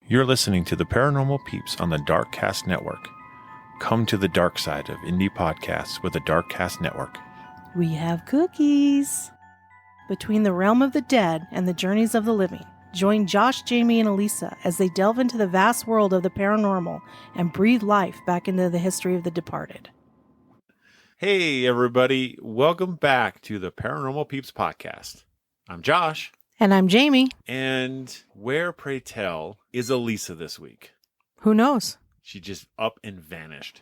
You're listening to the Paranormal Peeps on the Darkcast Network. Come to the dark side of indie podcasts with the Darkcast Network. We have cookies. Between the realm of the dead and the journeys of the living, join Josh, Jamie, and Elisa as they delve into the vast world of the paranormal and breathe life back into the history of the departed. Hey, everybody. Welcome back to the Paranormal Peeps podcast. I'm Josh. And I'm Jamie. And where, pray tell, is Elisa this week? Who knows? She just up and vanished.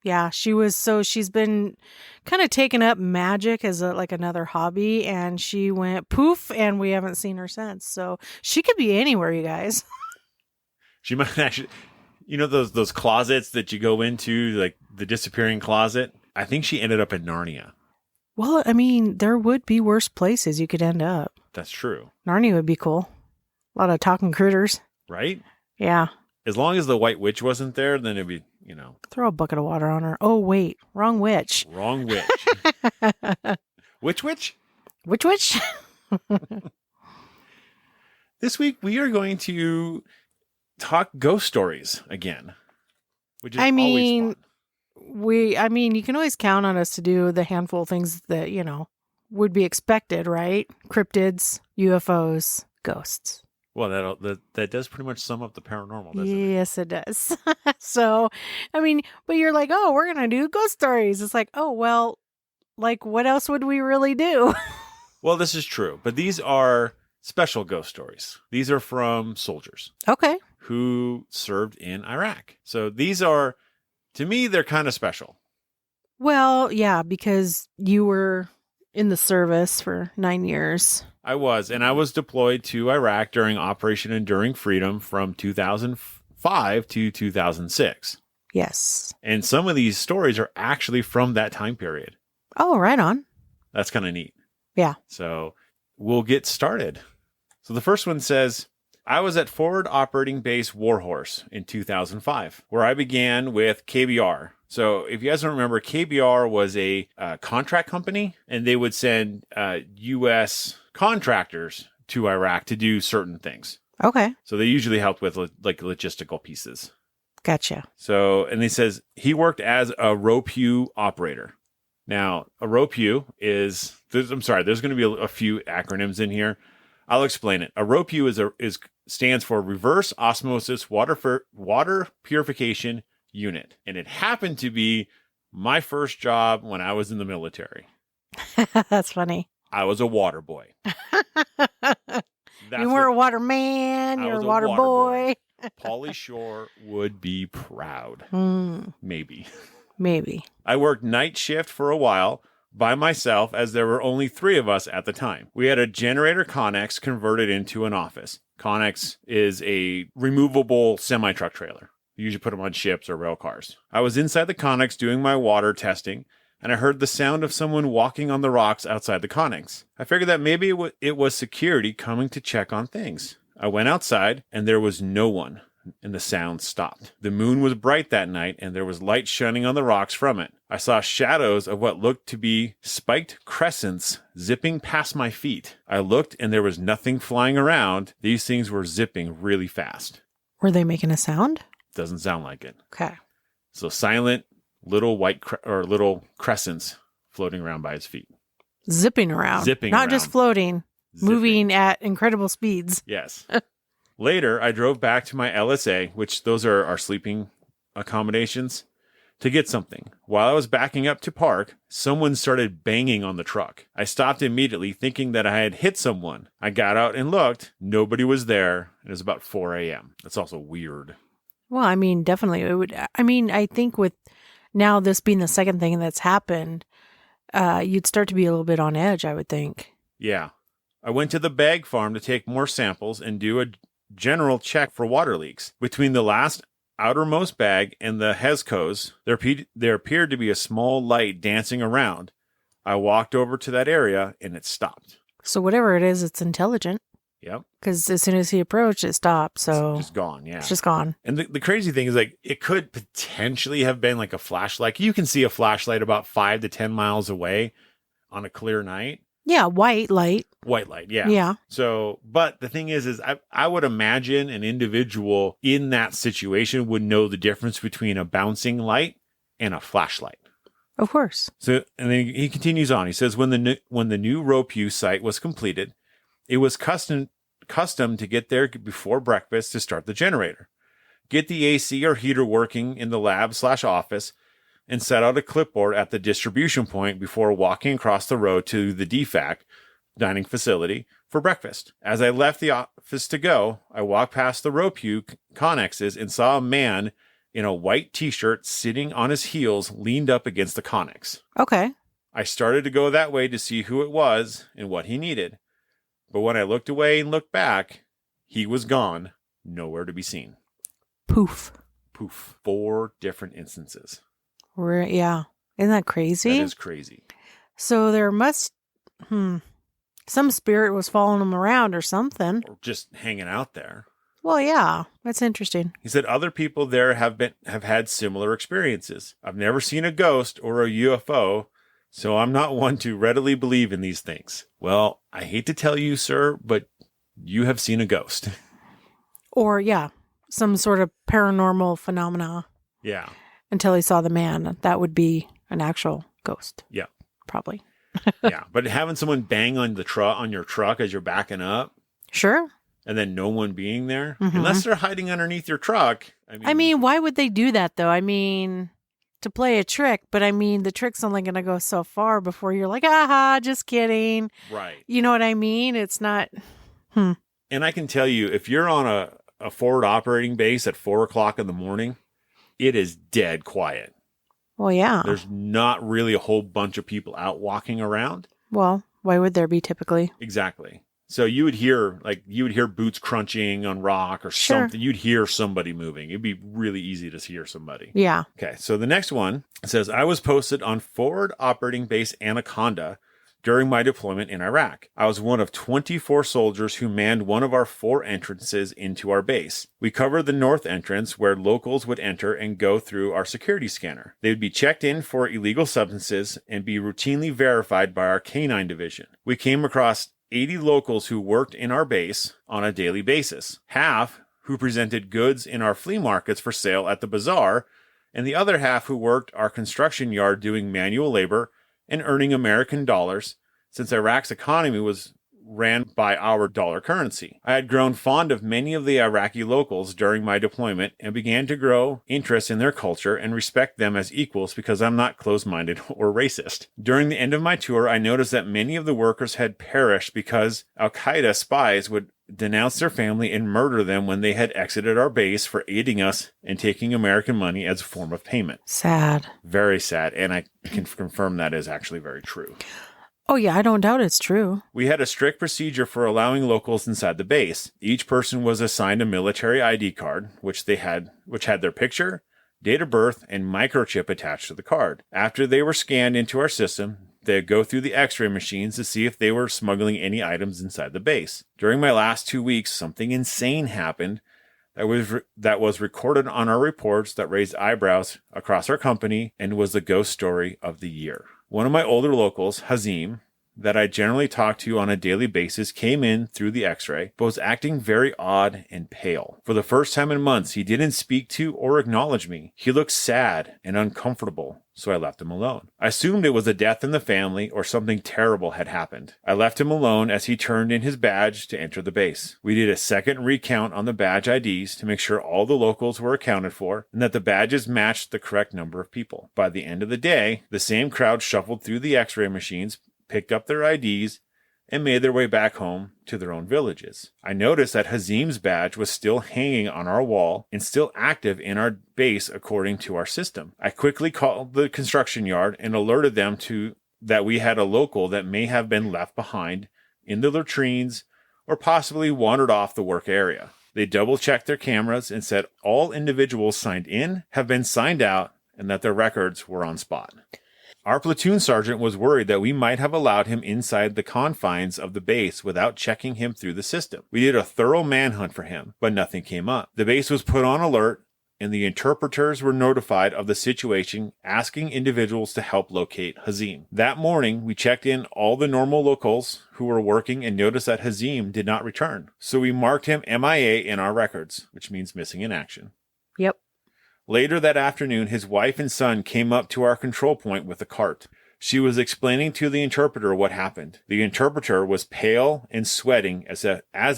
Yeah, she's been kind of taking up magic as another hobby, and she went poof, and we haven't seen her since. So she could be anywhere, you guys. She might actually, those closets that you go into, like the disappearing closet? I think she ended up in Narnia. Well, I mean, there would be worse places you could end up. That's true. Narnia would be cool. A lot of talking critters. Right? Yeah. As long as the White Witch wasn't there, then it'd be, Throw a bucket of water on her. Oh, wait. Wrong witch. Wrong witch. Which witch? Which witch? This week, we are going to talk ghost stories again. Which is always fun. You can always count on us to do the handful of things that, would be expected, right? Cryptids, UFOs, ghosts. Well, that does pretty much sum up the paranormal, doesn't it? Yes, it does. So, but you're like, oh, we're going to do ghost stories. It's like, oh, well, what else would we really do? Well, this is true, but these are special ghost stories. These are from soldiers. Okay. Who served in Iraq. So these are, to me, they're kind of special. Well, yeah, because you were in the service for 9 years. I was deployed to Iraq during Operation Enduring Freedom from 2005 to 2006. Yes. And some of these stories are actually from that time period. Oh, right on. That's kind of neat. Yeah. So we'll get started. So the first one says, I was at Forward Operating Base Warhorse in 2005, where I began with KBR. So if you guys don't remember, KBR was a contract company, and they would send U.S. contractors to Iraq to do certain things. Okay. So they usually helped with logistical pieces. Gotcha. So, and he says he worked as a ROPU operator. Now, a ROPU there's going to be a few acronyms in here. I'll explain it. A ROPU stands for Reverse Osmosis Water Purification Unit. And it happened to be my first job when I was in the military. That's funny. I was a water boy. You were a water man. You're a water boy. Pauly Shore would be proud. Maybe. I worked night shift for a while by myself, as there were only 3 of us at the time. We had a generator Connex converted into an office. Connex is a removable semi-truck trailer. You usually put them on ships or rail cars. I was inside the Connex doing my water testing, and I heard the sound of someone walking on the rocks outside the Connex. I figured that maybe it was security coming to check on things. I went outside, and there was no one, and the sound stopped. The moon was bright that night, and there was light shining on the rocks from it. I saw shadows of what looked to be spiked crescents zipping past my feet. I looked, and there was nothing flying around. These things were zipping really fast. Were they making a sound? Doesn't sound like it. Okay. So silent, little white little crescents floating around by his feet. Zipping around. Not just floating. Moving at incredible speeds. Yes. Later, I drove back to my LSA, which those are our sleeping accommodations, to get something. While I was backing up to park, someone started banging on the truck. I stopped immediately, thinking that I had hit someone. I got out and looked. Nobody was there. It was about 4 a.m. That's also weird. Well, definitely. It would. I think with now this being the second thing that's happened, you'd start to be a little bit on edge, I would think. Yeah. I went to the bag farm to take more samples and do a general check for water leaks. Between the last outermost bag and the HESCOs, there appeared to be a small light dancing around. I walked over to that area and it stopped. So whatever it is, it's intelligent. Yep. Because as soon as he approached, it stopped. So it's just gone. Yeah. It's just gone. And the crazy thing is, it could potentially have been like a flashlight. You can see a flashlight about 5 to 10 miles away on a clear night. Yeah, white light. White light, yeah. Yeah. So, but the thing is I would imagine an individual in that situation would know the difference between a bouncing light and a flashlight. Of course. So, and then he continues on. He says, when the new Ropew site was completed, it was custom to get there before breakfast to start the generator, get the AC or heater working in the lab/office, and set out a clipboard at the distribution point before walking across the road to the DFAC dining facility for breakfast. As I left the office to go, I walked past the Ropew connexes and saw a man in a white t-shirt sitting on his heels leaned up against the connex. Okay. I started to go that way to see who it was and what he needed. But when I looked away and looked back, he was gone, nowhere to be seen. Poof. 4 different instances. Yeah. Isn't that crazy? That is crazy. So there must, some spirit was following him around or something. Or just hanging out there. Well, yeah, that's interesting. He said other people there have had similar experiences. I've never seen a ghost or a UFO, so I'm not one to readily believe in these things. Well, I hate to tell you, sir, but you have seen a ghost. Or, yeah, some sort of paranormal phenomena. Yeah. Until he saw the man. That would be an actual ghost. Yeah. Probably. Yeah, but having someone bang on your truck as you're backing up. Sure. And then no one being there, unless they're hiding underneath your truck. I mean, why would they do that, though? I mean, to play a trick, but I mean, the trick's only going to go so far before you're like, just kidding. Right. You know what I mean? It's not. And I can tell you, if you're on a forward operating base at 4:00 in the morning, it is dead quiet. Well, yeah. There's not really a whole bunch of people out walking around. Well, why would there be typically? Exactly. So you would hear boots crunching on rock or something. You'd hear somebody moving. It'd be really easy to hear somebody. Yeah. Okay. So the next one says, I was posted on Forward Operating Base Anaconda during my deployment in Iraq. I was one of 24 soldiers who manned one of our 4 entrances into our base. We covered the north entrance where locals would enter and go through our security scanner. They would be checked in for illegal substances and be routinely verified by our K-9 division. We came across 80 locals who worked in our base on a daily basis, half who presented goods in our flea markets for sale at the bazaar, and the other half who worked our construction yard doing manual labor and earning American dollars, since Iraq's economy was ran by our dollar currency. I had grown fond of many of the Iraqi locals during my deployment and began to grow interest in their culture and respect them as equals because I'm not closed-minded or racist. During the end of my tour, I noticed that many of the workers had perished because Al-Qaeda spies would denounce their family and murder them when they had exited our base for aiding us and taking American money as a form of payment. Sad. Very sad, and I can confirm that is actually very true. Oh, yeah, I don't doubt it's true. We had a strict procedure for allowing locals inside the base. Each person was assigned a military ID card, which had their picture, date of birth, and microchip attached to the card. After they were scanned into our system, they'd go through the x-ray machines to see if they were smuggling any items inside the base. During my last 2 weeks, something insane happened that was recorded on our reports that raised eyebrows across our company and was the ghost story of the year. One of my older locals, Hazim, that I generally talk to on a daily basis, came in through the x-ray, but was acting very odd and pale. For the first time in months, he didn't speak to or acknowledge me. He looked sad and uncomfortable, so I left him alone. I assumed it was a death in the family or something terrible had happened. I left him alone as he turned in his badge to enter the base. We did a second recount on the badge IDs to make sure all the locals were accounted for and that the badges matched the correct number of people. By the end of the day, the same crowd shuffled through the x-ray machines, picked up their IDs, and made their way back home to their own villages. I noticed that Hazim's badge was still hanging on our wall and still active in our base according to our system. I quickly called the construction yard and alerted them that we had a local that may have been left behind in the latrines or possibly wandered off the work area. They double-checked their cameras and said all individuals signed in have been signed out and that their records were on spot. Our platoon sergeant was worried that we might have allowed him inside the confines of the base without checking him through the system. We did a thorough manhunt for him, but nothing came up. The base was put on alert, and the interpreters were notified of the situation, asking individuals to help locate Hazim. That morning, we checked in all the normal locals who were working and noticed that Hazim did not return. So we marked him MIA in our records, which means missing in action. Yep. Later that afternoon, his wife and son came up to our control point with a cart. She was explaining to the interpreter what happened. The interpreter was pale and sweating as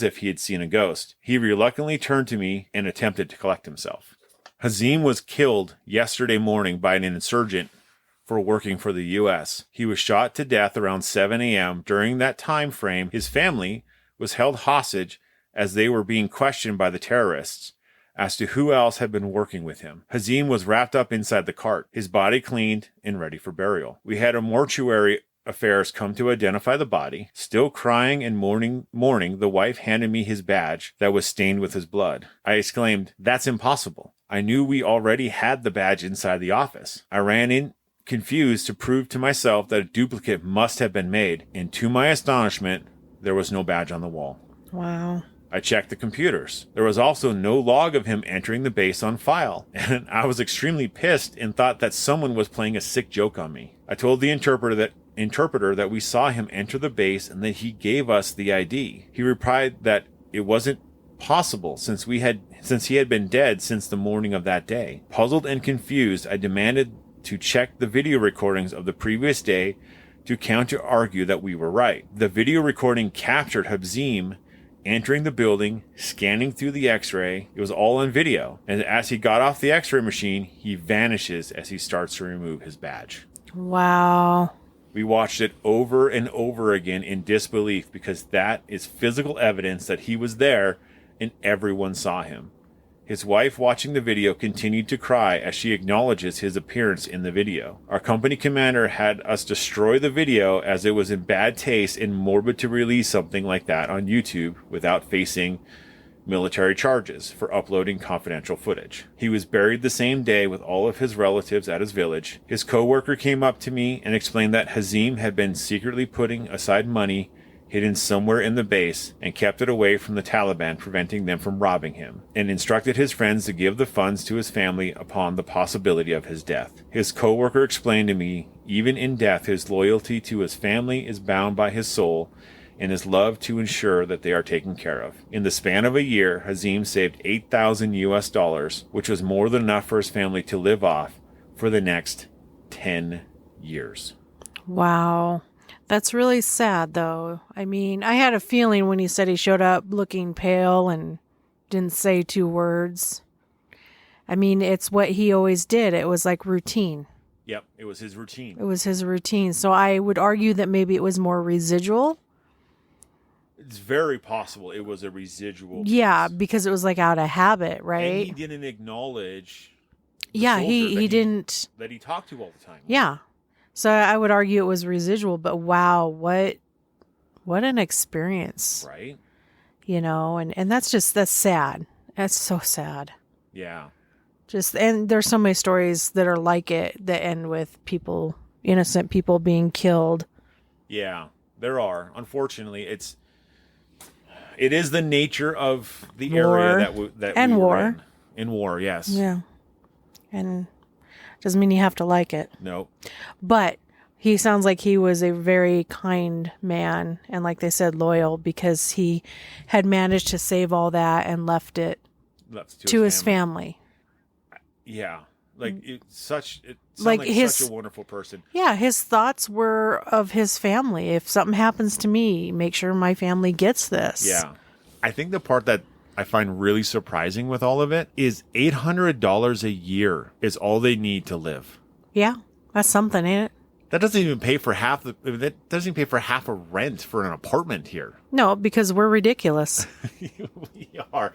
if he had seen a ghost. He reluctantly turned to me and attempted to collect himself. Hazim was killed yesterday morning by an insurgent for working for the U.S. He was shot to death around 7 a.m. During that time frame, his family was held hostage as they were being questioned by the terrorists as to who else had been working with him. Hazim was wrapped up inside the cart, his body cleaned and ready for burial. We had a mortuary affairs come to identify the body. Still crying and mourning, the wife handed me his badge that was stained with his blood. I exclaimed, "That's impossible. I knew we already had the badge inside the office." I ran in confused to prove to myself that a duplicate must have been made, and to my astonishment, there was no badge on the wall. Wow. I checked the computers. There was also no log of him entering the base on file, and I was extremely pissed and thought that someone was playing a sick joke on me. I told the interpreter that we saw him enter the base and that he gave us the ID. He replied that it wasn't possible since he had been dead since the morning of that day. Puzzled and confused, I demanded to check the video recordings of the previous day to counter-argue that we were right. The video recording captured Hazim entering the building, scanning through the x-ray. It was all on video. And as he got off the x-ray machine, he vanishes as he starts to remove his badge. Wow. We watched it over and over again in disbelief because that is physical evidence that he was there and everyone saw him. His wife, watching the video, continued to cry as she acknowledges his appearance in the video. Our company commander had us destroy the video as it was in bad taste and morbid to release something like that on YouTube without facing military charges for uploading confidential footage. He was buried the same day with all of his relatives at his village. His co-worker came up to me and explained that Hazim had been secretly putting aside money hidden somewhere in the base and kept it away from the Taliban, preventing them from robbing him, and instructed his friends to give the funds to his family upon the possibility of his death. His co-worker explained to me, even in death, his loyalty to his family is bound by his soul and his love to ensure that they are taken care of. In the span of a year, Hazim saved $8,000, which was more than enough for his family to live off for the next 10 years. Wow. That's really sad, though. I mean, I had a feeling when he said he showed up looking pale and didn't say 2 words. I mean, it's what he always did. It was like routine. Yep, it was his routine. It was his routine. So I would argue that maybe it was more residual. It's very possible it was a residual. Yeah, because it was like out of habit, right? And he didn't acknowledge. Yeah, he didn't. That he talked to all the time. Yeah. So I would argue it was residual, but wow, what an experience. Right. You know, and that's sad. That's so sad. Yeah. And there's so many stories that are like it that end with people, innocent people being killed. Yeah, there are. Unfortunately, it is the nature of the war. Area that and we war. were in war, yes. Yeah. And doesn't mean you have to like it. No. But he sounds like he was a very kind man and, like they said, loyal, because he had managed to save all that and left it to his family. Yeah. Like such a wonderful person. Yeah, his thoughts were of his family. If something happens to me, make sure my family gets this. Yeah. I think the part that I find really surprising with all of it is $800 a year is all they need to live. Yeah, that's something, ain't it? That doesn't even pay for half a rent for an apartment here. No, because we're ridiculous. We are.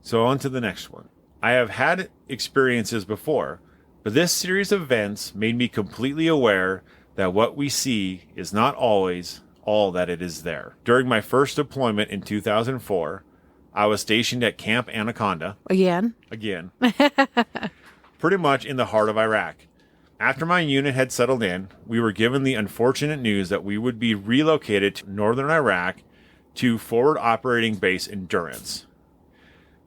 So on to the next one. I have had experiences before, but this series of events made me completely aware that what we see is not always all that it is there. During my first deployment in 2004, I was stationed at Camp Anaconda. Again. Pretty much in the heart of Iraq. After my unit had settled in, we were given the unfortunate news that we would be relocated to northern Iraq to Forward Operating Base Endurance.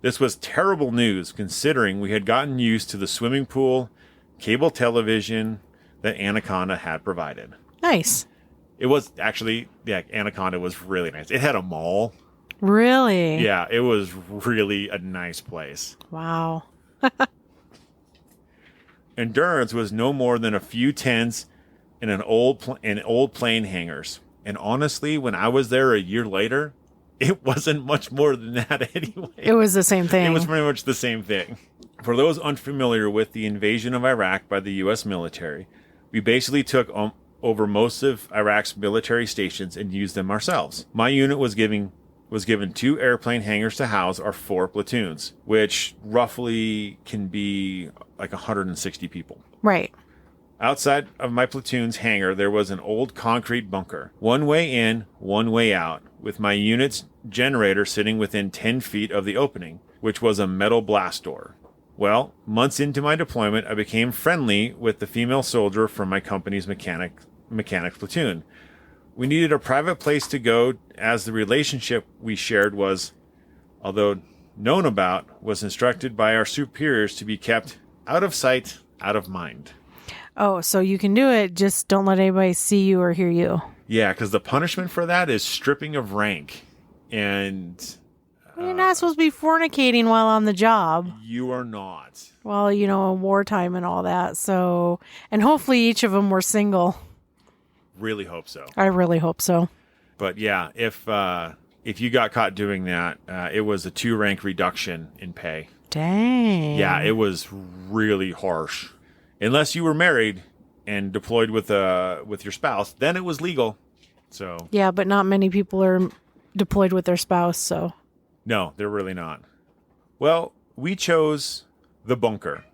This was terrible news considering we had gotten used to the swimming pool, cable television that Anaconda had provided. Nice. It was actually, yeah, Anaconda was really nice. It had a mall. Really? Yeah, it was really a nice place. Wow. Endurance was no more than a few tents and old plane hangars. And honestly, when I was there a year later, it wasn't much more than that anyway. It was the same thing. It was pretty much the same thing. For those unfamiliar with the invasion of Iraq by the U.S. military, we basically took over most of Iraq's military stations and used them ourselves. My unit was given 2 airplane hangars to house our 4 platoons, which roughly can be like 160 people. Right. Outside of my platoon's hangar, there was an old concrete bunker. One way in, one way out, with my unit's generator sitting within 10 feet of the opening, which was a metal blast door. Well, months into my deployment, I became friendly with the female soldier from my company's mechanics platoon. We needed a private place to go, as the relationship we shared was, although known about, was instructed by our superiors to be kept out of sight, out of mind. Oh, so you can do it, just don't let anybody see you or hear you. Yeah, because the punishment for that is stripping of rank. And you're not supposed to be fornicating while on the job. You are not. Well, in wartime and all that. So, and hopefully each of them were single. Really hope so. I really hope so. But yeah, if you got caught doing that, it was a 2 rank reduction in pay. Dang. Yeah, it was really harsh. Unless you were married and deployed with your spouse, then it was legal. So yeah, but not many people are deployed with their spouse, so no, they're really not. Well, we chose the bunker.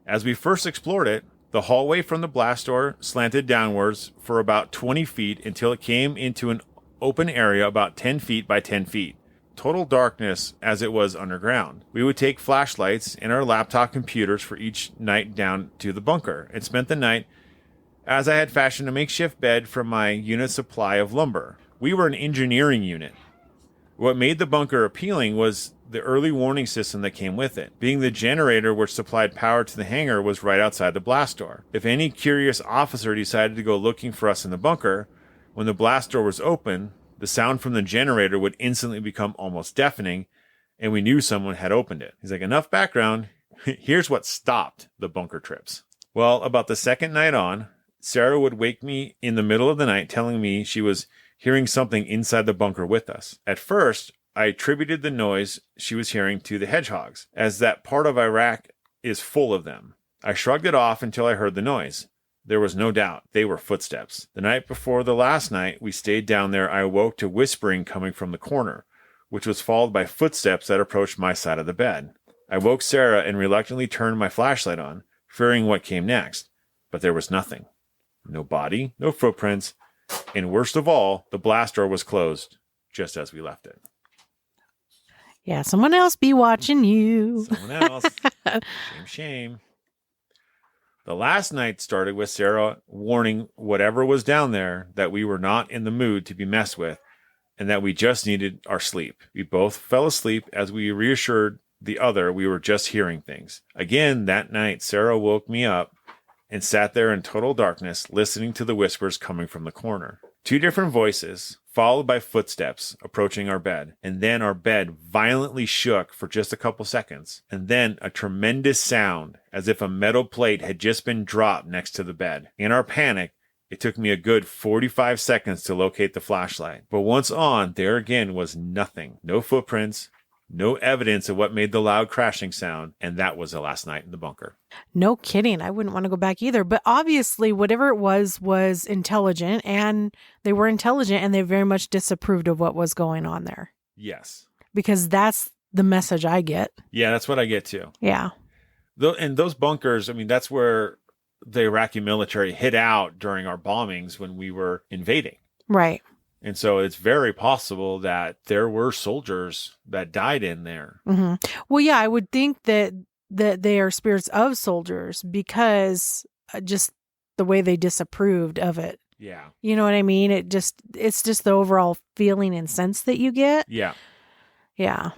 As we first explored it, the hallway from the blast door slanted downwards for about 20 feet until it came into an open area about 10 feet by 10 feet. Total darkness as it was underground. We would take flashlights and our laptop computers for each night down to the bunker and spent the night as I had fashioned a makeshift bed from my unit's supply of lumber. We were an engineering unit. What made the bunker appealing was the early warning system that came with it. Being the generator which supplied power to the hangar was right outside the blast door. If any curious officer decided to go looking for us in the bunker, when the blast door was open, the sound from the generator would instantly become almost deafening, and we knew someone had opened it. He's like, enough background. Here's what stopped the bunker trips. Well, about the second night on, Sarah would wake me in the middle of the night telling me she was hearing something inside the bunker with us. At first, I attributed the noise she was hearing to the hedgehogs, as that part of Iraq is full of them. I shrugged it off until I heard the noise. There was no doubt. They were footsteps. The night before the last night we stayed down there, I awoke to whispering coming from the corner, which was followed by footsteps that approached my side of the bed. I woke Sarah and reluctantly turned my flashlight on, fearing what came next. But there was nothing. No body, no footprints, and worst of all, the blast door was closed, just as we left it. Yeah, someone else be watching you. Someone else. Shame. The last night started with Sarah warning whatever was down there that we were not in the mood to be messed with and that we just needed our sleep. We both fell asleep as we reassured the other we were just hearing things. Again, that night, Sarah woke me up and sat there in total darkness, listening to the whispers coming from the corner. 2 different voices, followed by footsteps approaching our bed, and then our bed violently shook for just a couple seconds, and then a tremendous sound as if a metal plate had just been dropped next to the bed. In our panic, it took me a good 45 seconds to locate the flashlight, but once on, there again was nothing. No footprints, no evidence of what made the loud crashing sound, and that was the last night in the bunker. No kidding. I wouldn't want to go back either. But obviously, whatever it was intelligent, and they were intelligent, and they very much disapproved of what was going on there. Yes. Because that's the message I get. Yeah, that's what I get too. Yeah. And those bunkers, I mean, that's where the Iraqi military hid out during our bombings when we were invading. Right. And so it's very possible that there were soldiers that died in there. Mm-hmm. Well, yeah, I would think that they are spirits of soldiers because just the way they disapproved of it. Yeah. You know what I mean? It's just the overall feeling and sense that you get. Yeah. Yeah.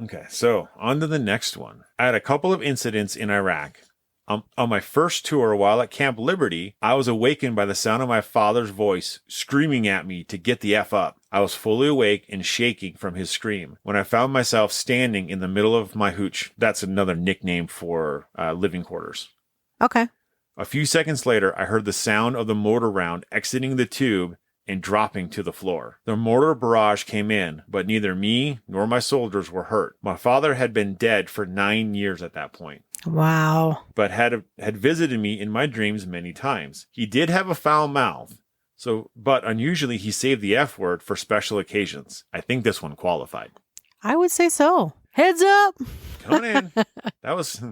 Okay, so on to the next one. I had a couple of incidents in Iraq. On my first tour while at Camp Liberty, I was awakened by the sound of my father's voice screaming at me to get the F up. I was fully awake and shaking from his scream when I found myself standing in the middle of my hooch. That's another nickname for living quarters. Okay. A few seconds later, I heard the sound of the mortar round exiting the tube and dropping to the floor. The mortar barrage came in, but neither me nor my soldiers were hurt. My father had been dead for 9 years at that point. Wow. But had visited me in my dreams many times. He did have a foul mouth, but unusually he saved the F word for special occasions. I think this one qualified. I would say so. Heads up. Coming in. That was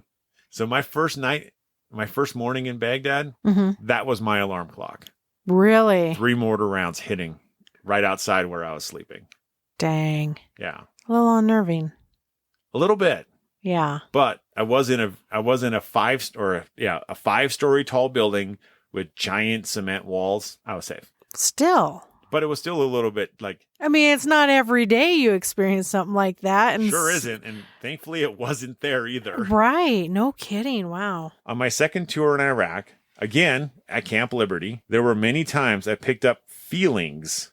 so my first morning in Baghdad, that was my alarm clock. Really? 3 mortar rounds hitting right outside where I was sleeping. Dang. Yeah. A little unnerving. A little bit. Yeah. But I was in a 5-story tall building with giant cement walls. I was safe. Still. But it was still a little bit like... I mean, it's not every day you experience something like that. And sure isn't. And thankfully it wasn't there either. Right. No kidding. Wow. On my second tour in Iraq, again, at Camp Liberty, there were many times I picked up feelings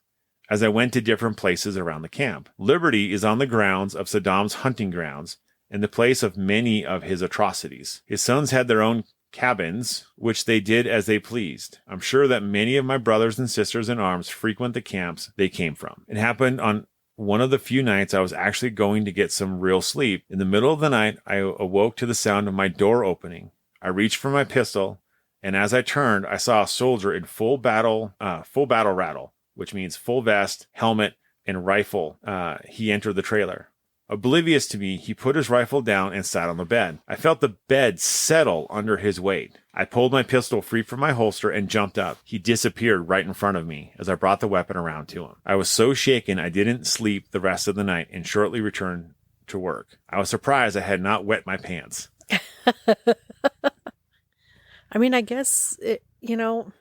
as I went to different places around the camp. Liberty is on the grounds of Saddam's hunting grounds and the place of many of his atrocities. His sons had their own cabins, which they did as they pleased. I'm sure that many of my brothers and sisters in arms frequent the camps they came from. It happened on one of the few nights I was actually going to get some real sleep. In the middle of the night, I awoke to the sound of my door opening. I reached for my pistol, and as I turned, I saw a soldier in full battle rattle, which means full vest, helmet, and rifle. He entered the trailer. Oblivious to me, he put his rifle down and sat on the bed. I felt the bed settle under his weight. I pulled my pistol free from my holster and jumped up. He disappeared right in front of me as I brought the weapon around to him. I was so shaken I didn't sleep the rest of the night and shortly returned to work. I was surprised I had not wet my pants. I mean, I guess, I don't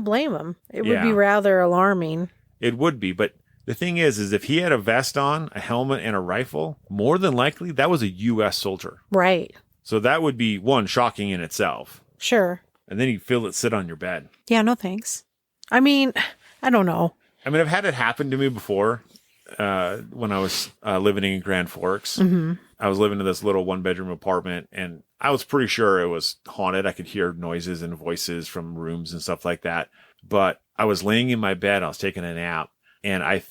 blame him. It would be rather alarming. It would be, but the thing is if he had a vest on, a helmet, and a rifle, more than likely that was a U.S. soldier. Right. So that would be, one, shocking in itself. Sure. And then you'd feel it sit on your bed. Yeah, no thanks. I mean, I don't know. I mean, I've had it happen to me before when I was living in Grand Forks. Mm-hmm. I was living in this little 1-bedroom apartment, and I was pretty sure it was haunted. I could hear noises and voices from rooms and stuff like that. But I was laying in my bed. I was taking a nap. And I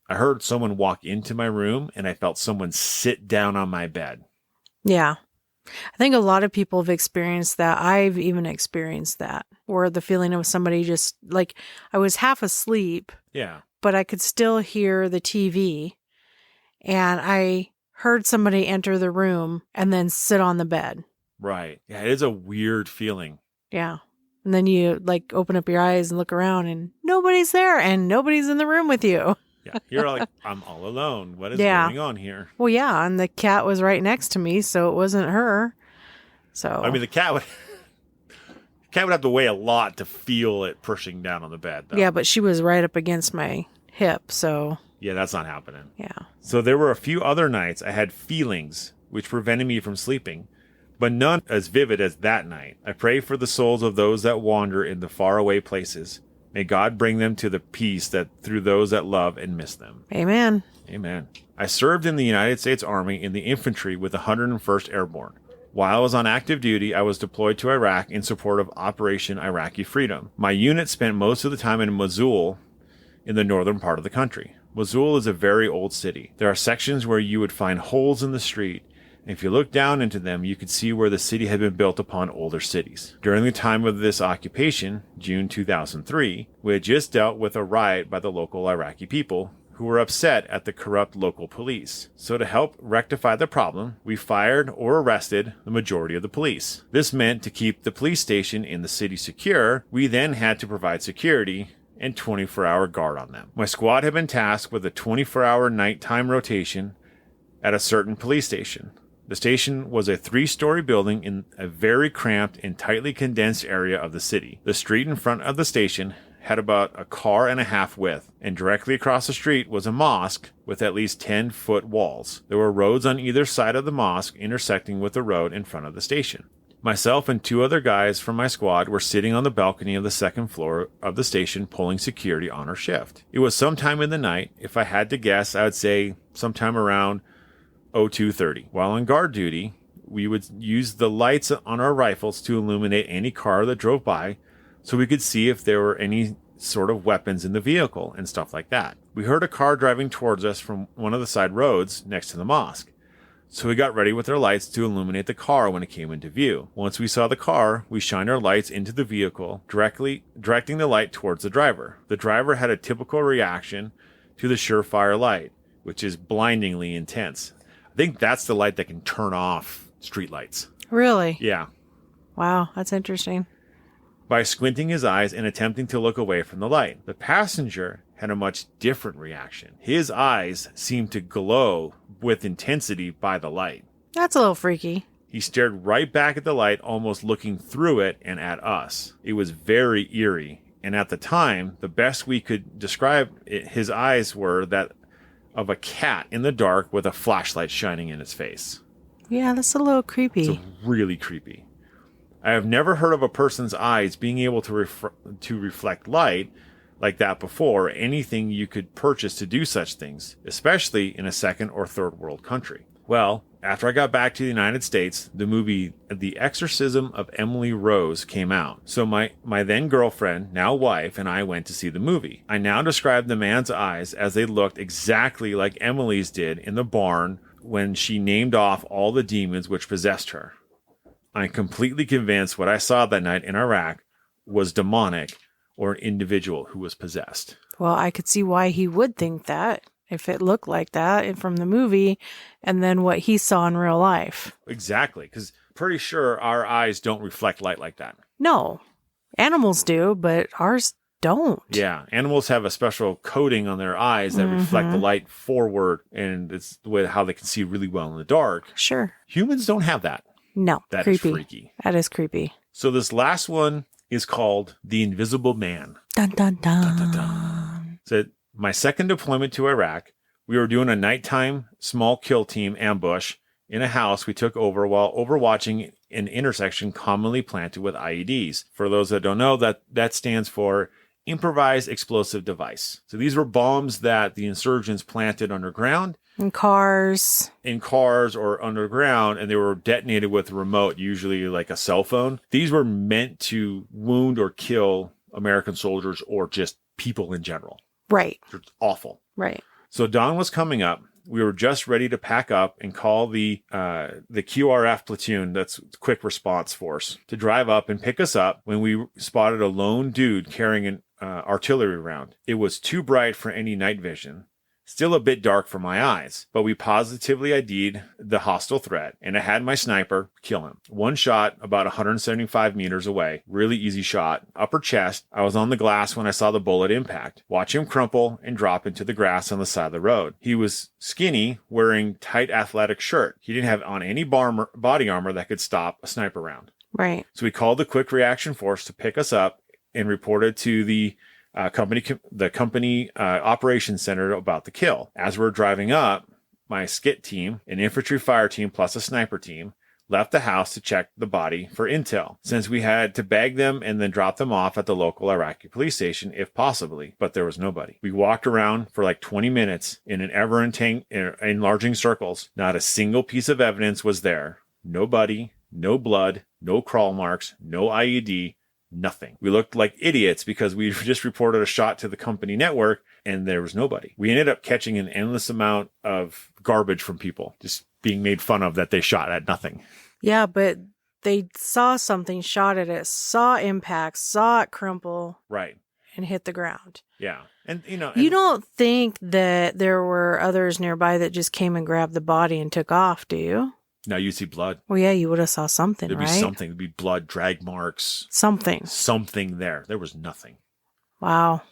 heard someone walk into my room, and I felt someone sit down on my bed. Yeah. I think a lot of people have experienced that. I've even experienced that, or the feeling of somebody just like I was half asleep. Yeah. But I could still hear the TV, and I heard somebody enter the room and then sit on the bed. Right. Yeah, it is a weird feeling. Yeah. And then you open up your eyes and look around and nobody's there and nobody's in the room with you. Yeah. You're like, I'm all alone. What is going on here? Well, yeah. And the cat was right next to me, so it wasn't her. So, I mean, the cat would have to weigh a lot to feel it pushing down on the bed, though. Yeah, but she was right up against my hip. So, yeah, that's not happening. Yeah. So there were a few other nights I had feelings which prevented me from sleeping, but none as vivid as that night. I pray for the souls of those that wander in the faraway places. May God bring them to the peace that through those that love and miss them. Amen. Amen. I served in the United States Army in the infantry with the 101st Airborne. While I was on active duty, I was deployed to Iraq in support of Operation Iraqi Freedom. My unit spent most of the time in Mosul in the northern part of the country. Mosul is a very old city. There are sections where you would find holes in the street. If you look down into them, you could see where the city had been built upon older cities. During the time of this occupation, June 2003, we had just dealt with a riot by the local Iraqi people who were upset at the corrupt local police. So to help rectify the problem, we fired or arrested the majority of the police. This meant to keep the police station in the city secure, we then had to provide security and 24-hour guard on them. My squad had been tasked with a 24-hour nighttime rotation at a certain police station. The station was a 3-story building in a very cramped and tightly condensed area of the city. The street in front of the station had about a car and a half width, and directly across the street was a mosque with at least 10-foot walls. There were roads on either side of the mosque intersecting with the road in front of the station. Myself and 2 other guys from my squad were sitting on the balcony of the second floor of the station pulling security on our shift. It was sometime in the night. If I had to guess, I would say sometime around 02:30. While on guard duty, we would use the lights on our rifles to illuminate any car that drove by so we could see if there were any sort of weapons in the vehicle and stuff like that. We heard a car driving towards us from one of the side roads next to the mosque. So we got ready with our lights to illuminate the car when it came into view. Once we saw the car, we shined our lights into the vehicle, directing the light towards the driver. The driver had a typical reaction to the surefire light, which is blindingly intense. I think that's the light that can turn off street lights. Really? Yeah. Wow, that's interesting. By squinting his eyes and attempting to look away from the light. The passenger had a much different reaction. His eyes seemed to glow with intensity by the light. That's a little freaky. He stared right back at the light, almost looking through it and at us. It was very eerie, and at the time, the best we could describe it, his eyes were that of a cat in the dark with a flashlight shining in its face. Yeah, that's a little creepy. It's really creepy. I have never heard of a person's eyes being able to reflect light like that before, or anything you could purchase to do such things, especially in a second or third world country. Well, after I got back to the United States, the movie The Exorcism of Emily Rose came out. So my then girlfriend, now wife, and I went to see the movie. I now describe the man's eyes as they looked exactly like Emily's did in the barn when she named off all the demons which possessed her. I'm completely convinced what I saw that night in Iraq was demonic, or an individual who was possessed. Well, I could see why he would think that if it looked like that from the movie and then what he saw in real life. Exactly, because pretty sure our eyes don't reflect light like that. No, animals do, but ours don't. Yeah, animals have a special coating on their eyes that reflect the light forward, and it's the way how they can see really well in the dark. Sure. Humans don't have that. No, that creepy. is freaky. That is creepy. So this last one is called The Invisible Man. Dun, dun, dun. Dun, dun, dun. So my second deployment to Iraq, we were doing a nighttime small kill team ambush in a house we took over while overwatching an intersection commonly planted with IEDs. For those that don't know, that stands for Improvised Explosive Device. So these were bombs that the insurgents planted underground. In cars or underground, and they were detonated with a remote, usually like a cell phone. These were meant to wound or kill American soldiers or just people in general. Right. It's awful. Right. So dawn was coming up. We were just ready to pack up and call the QRF platoon, that's Quick Response Force, to drive up and pick us up when we spotted a lone dude carrying an artillery round. It was too bright for any night vision. Still a bit dark for my eyes, but we positively ID'd the hostile threat, and I had my sniper kill him. One shot about 175 meters away. Really easy shot. Upper chest. I was on the glass when I saw the bullet impact. Watch him crumple and drop into the grass on the side of the road. He was skinny, wearing tight athletic shirt. He didn't have on any body armor that could stop a sniper round. Right. So we called the quick reaction force to pick us up and reported to the company operations center about the kill. As we're driving up, my skit team, an infantry fire team plus a sniper team, left the house to check the body for intel, since we had to bag them and then drop them off at the local Iraqi police station if possibly, but there was nobody. We walked around for like 20 minutes in an enlarging circles. Not a single piece of evidence was there. No body, no blood, no crawl marks, no IED, nothing. We looked like idiots because we just reported a shot to the company network and there was nobody. We ended up catching an endless amount of garbage from people just being made fun of that they shot at nothing. Yeah, but they saw something, shot at it, saw impact, saw it crumple. Right. And hit the ground. Yeah. And, you don't think that there were others nearby that just came and grabbed the body and took off, do you? No, you'd see blood. Well, yeah, you would have saw something, There'd right? be something. There'd be blood, drag marks. Something there. There was nothing. Wow.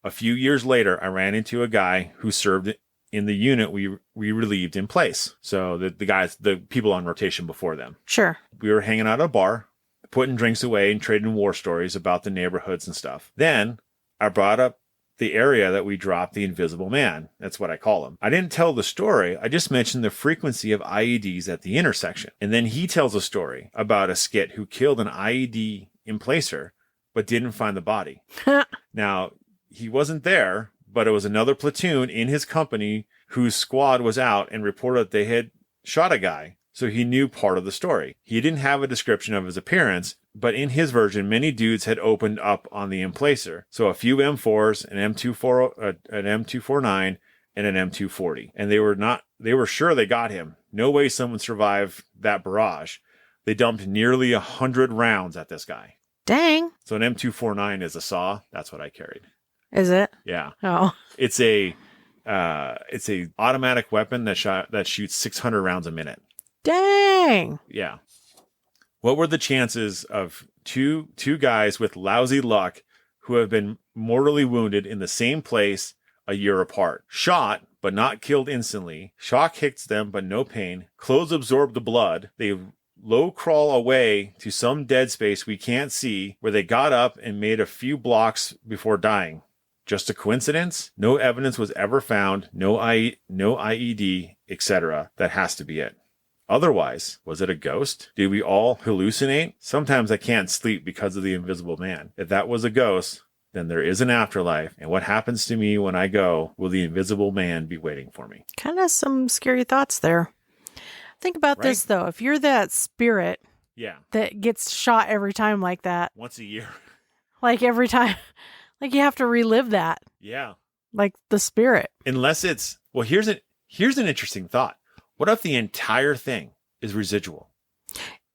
A few years later, I ran into a guy who served in the unit we relieved in place. So the people on rotation before them. Sure. We were hanging out at a bar, putting drinks away and trading war stories about the neighborhoods and stuff. Then I brought up the area that we dropped the Invisible Man. That's what I call him. I didn't tell the story. I just mentioned the frequency of IEDs at the intersection. And then he tells a story about a skit who killed an IED emplacer, but didn't find the body. Now, he wasn't there, but it was another platoon in his company whose squad was out and reported they had shot a guy. So he knew part of the story. He didn't have a description of his appearance, but in his version, many dudes had opened up on the emplacer. So a few M4s, an M249, and an M240. And they were sure they got him. No way someone survived that barrage. They dumped nearly 100 rounds at this guy. Dang. So an M249 is a saw. That's what I carried. Is it? Yeah. Oh. It's a automatic weapon that shoots 600 rounds a minute. Dang. Yeah. What were the chances of two guys with lousy luck who have been mortally wounded in the same place a year apart? Shot, but not killed instantly. Shock hits them, but no pain. Clothes absorb the blood. They low crawl away to some dead space we can't see, where they got up and made a few blocks before dying. Just a coincidence? No evidence was ever found. No IED, etc. That has to be it. Otherwise, was it a ghost? Did we all hallucinate? Sometimes I can't sleep because of the Invisible Man. If that was a ghost, then there is an afterlife. And what happens to me when I go? Will the Invisible Man be waiting for me? Kind of some scary thoughts there. Think about this, though. If you're that spirit that gets shot every time like that. Once a year. Like every time. Like you have to relive that. Yeah. Like the spirit. Unless it's, well, here's an interesting thought. What if the entire thing is residual?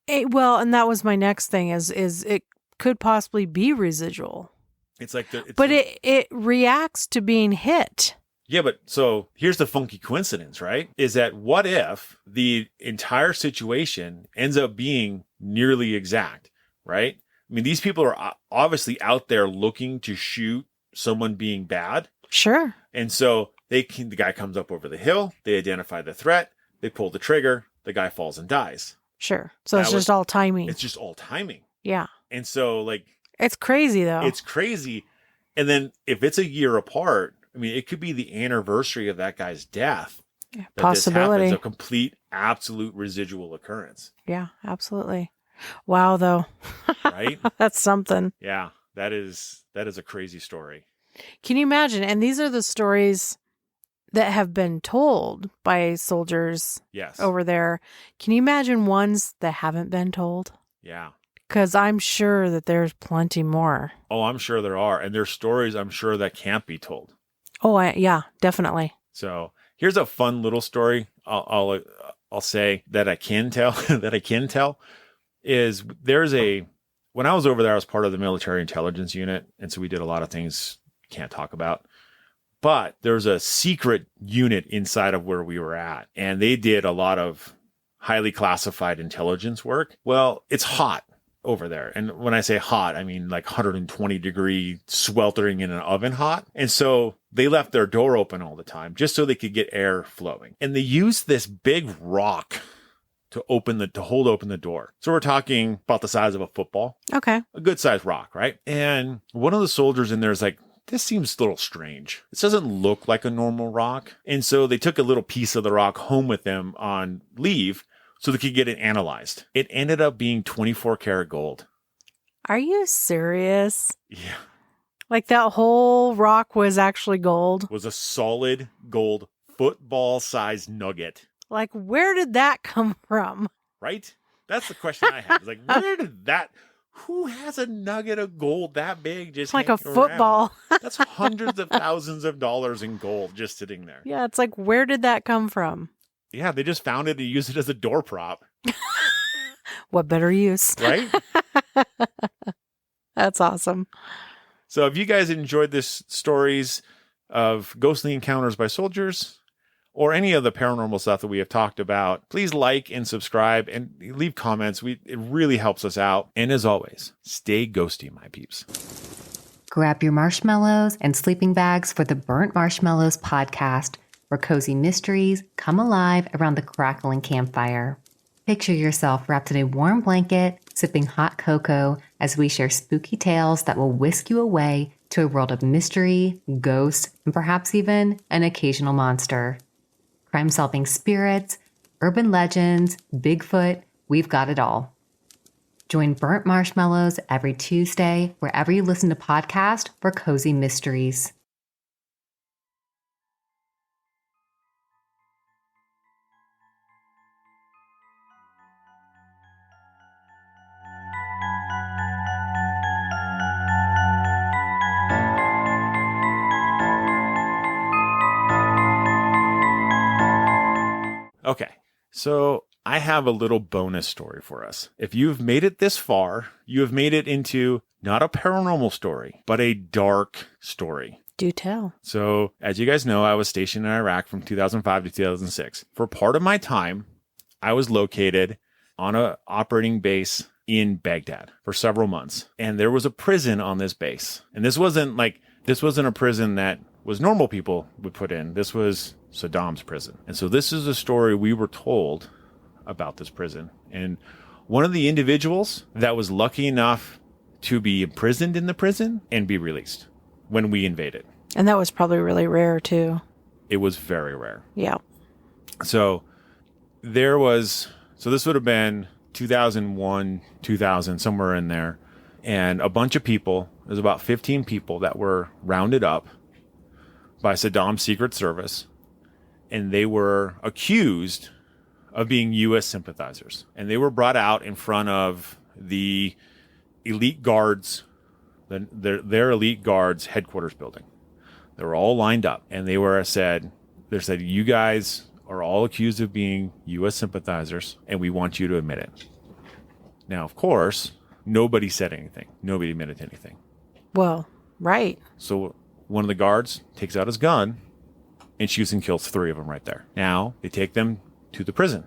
And that was my next thing is it could possibly be residual. It's like it reacts to being hit. Yeah, but so here's the funky coincidence, right? Is that what if the entire situation ends up being nearly exact, right? I mean, these people are obviously out there looking to shoot someone being bad. Sure. And so the guy comes up over the hill, they identify the threat, they pull the trigger, the guy falls and dies. Sure. So it's just all timing. It's just all timing. Yeah. And so it's crazy though. It's crazy. And then if it's a year apart, I mean, it could be the anniversary of that guy's death. Yeah, possibility. This happens, a complete, absolute residual occurrence. Yeah, absolutely. Wow, though. Right? That's something. Yeah, that is a crazy story. Can you imagine? And these are the stories that have been told by soldiers over there. Can you imagine ones that haven't been told? Yeah. Because I'm sure that there's plenty more. Oh, I'm sure there are. And there's stories I'm sure that can't be told. Oh, yeah, definitely. So here's a fun little story I'll say that I can tell, is when I was over there, I was part of the military intelligence unit. And so we did a lot of things can't talk about. But there's a secret unit inside of where we were at. And they did a lot of highly classified intelligence work. Well, it's hot over there. And when I say hot, I mean like 120 degree sweltering in an oven hot. And so they left their door open all the time just so they could get air flowing. And they used this big rock to hold open the door. So we're talking about the size of a football. Okay. A good sized rock, right? And one of the soldiers in there is like, this seems a little strange. This doesn't look like a normal rock. And so they took a little piece of the rock home with them on leave so they could get it analyzed. It ended up being 24 karat gold. Are you serious? Yeah. Like that whole rock was actually gold? Was a solid gold football-sized nugget. Like, where did that come from? Right? That's the question I have. It's like, where did that... Who has a nugget of gold that big just like a football? That's hundreds of thousands of dollars in gold just sitting there. Yeah, it's like, where did that come from? Yeah, they just found it and used it as a door prop. What better use? Right? That's awesome. So if you guys enjoyed this stories of ghostly encounters by soldiers or any of the paranormal stuff that we have talked about, please like and subscribe and leave comments. It really helps us out. And as always, stay ghosty, my peeps. Grab your marshmallows and sleeping bags for the Burnt Marshmallows podcast, where cozy mysteries come alive around the crackling campfire. Picture yourself wrapped in a warm blanket, sipping hot cocoa as we share spooky tales that will whisk you away to a world of mystery, ghosts, and perhaps even an occasional monster. Crime-solving spirits, urban legends, Bigfoot, we've got it all. Join Burnt Marshmallows every Tuesday, wherever you listen to podcasts for cozy mysteries. Okay, so I have a little bonus story for us. If you've made it this far, you have made it into not a paranormal story, but a dark story. Do tell. So, as you guys know, I was stationed in Iraq from 2005 to 2006. For part of my time, I was located on an operating base in Baghdad for several months. And there was a prison on this base. And this wasn't a prison that was normal people would put in. This was Saddam's prison. And so this is a story we were told about this prison. And one of the individuals that was lucky enough to be imprisoned in the prison and be released when we invaded. And that was probably really rare too. It was very rare. Yeah. So this would have been 2001, 2000, somewhere in there. And a bunch of people, there's about 15 people that were rounded up by Saddam's Secret Service. And they were accused of being U.S. sympathizers. And they were brought out in front of the elite guards, their elite guards headquarters building. They were all lined up. And they said, you guys are all accused of being U.S. sympathizers, and we want you to admit it. Now, of course, nobody said anything. Nobody admitted to anything. Well, right. So one of the guards takes out his gun and shoots and kills 3 of them right there. Now they take them to the prison.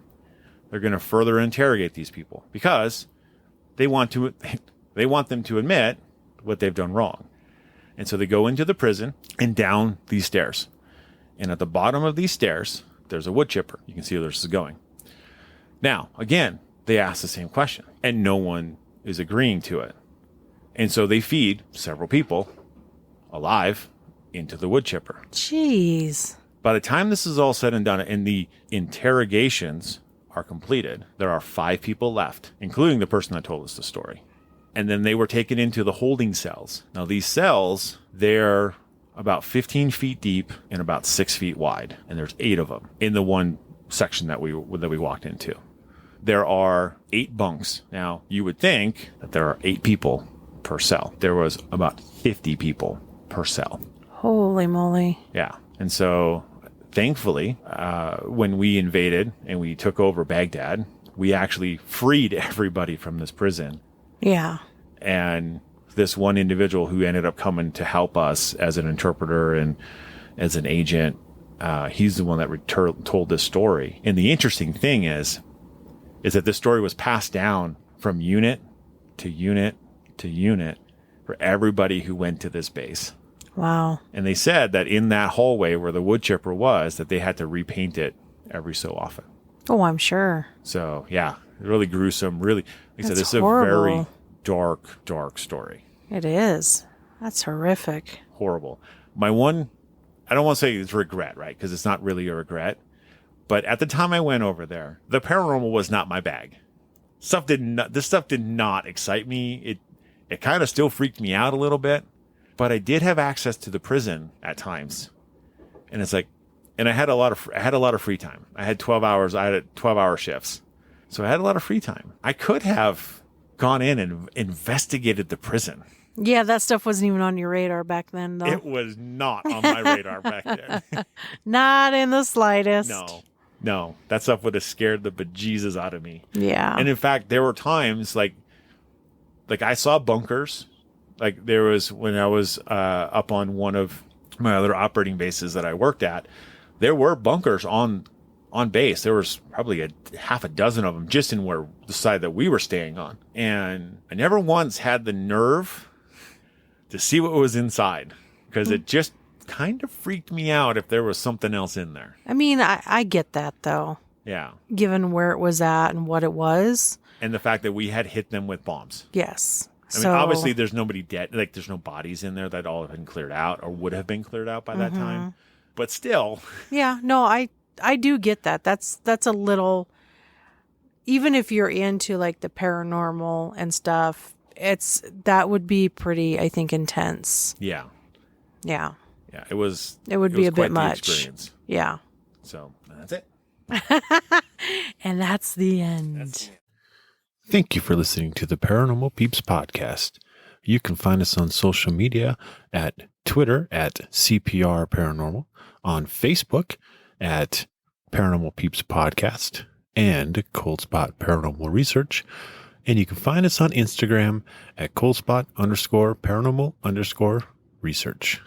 They're going to further interrogate these people because they want them to admit what they've done wrong. And so they go into the prison and down these stairs. And at the bottom of these stairs, there's a wood chipper. You can see where this is going. Now, again, they ask the same question, and no one is agreeing to it. And so they feed several people alive into the wood chipper. Jeez. By the time this is all said and done and the interrogations are completed, there are 5 people left, including the person that told us the story. And then they were taken into the holding cells. Now, these cells, they're about 15 feet deep and about 6 feet wide. And there's 8 of them in the one section that we walked into. There are 8 bunks. Now, you would think that there are 8 people per cell. There was about 50 people per cell. Holy moly. Yeah. And so, thankfully, when we invaded and we took over Baghdad, we actually freed everybody from this prison. Yeah. And this one individual who ended up coming to help us as an interpreter and as an agent, he's the one that told this story. And the interesting thing is that this story was passed down from unit to unit to unit for everybody who went to this base. Wow. And they said that in that hallway where the wood chipper was, that they had to repaint it every so often. Oh, I'm sure. So, yeah, really gruesome. Really, like I said, this is horrible. A very dark, dark story. It is. That's horrific. Horrible. My one, I don't want to say it's regret, right? Because it's not really a regret. But at the time I went over there, the paranormal was not my bag. This stuff did not excite me. It kind of still freaked me out a little bit. But I did have access to the prison at times. And it's like, and I had a lot of free time. I had 12 hours. I had 12-hour shifts. So I had a lot of free time. I could have gone in and investigated the prison. Yeah, that stuff wasn't even on your radar back then, though. It was not on my radar back then. Not in the slightest. No. That stuff would have scared the bejesus out of me. Yeah. And in fact, there were times like I saw bunkers. Like there was when I was up on one of my other operating bases that I worked at, there were bunkers on base. There was probably a half a dozen of them just in the side that we were staying on. And I never once had the nerve to see what was inside because it just kind of freaked me out if there was something else in there. I mean, I get that though. Yeah. Given where it was at and what it was. And the fact that we had hit them with bombs. Yes. I mean, obviously there's nobody dead. Like there's no bodies in there that all have been cleared out or would have been cleared out by that time. But still. Yeah, no, I do get that. That's a little, even if you're into like the paranormal and stuff, that would be pretty, I think, intense. Yeah. Yeah. Yeah, it would be a bit much. Experience. Yeah. So that's it. And that's the end. Thank you for listening to the Paranormal Peeps podcast. You can find us on social media at Twitter at CPR Paranormal, on Facebook at Paranormal Peeps Podcast and Cold Spot Paranormal Research. And you can find us on Instagram at coldspot_paranormal_research.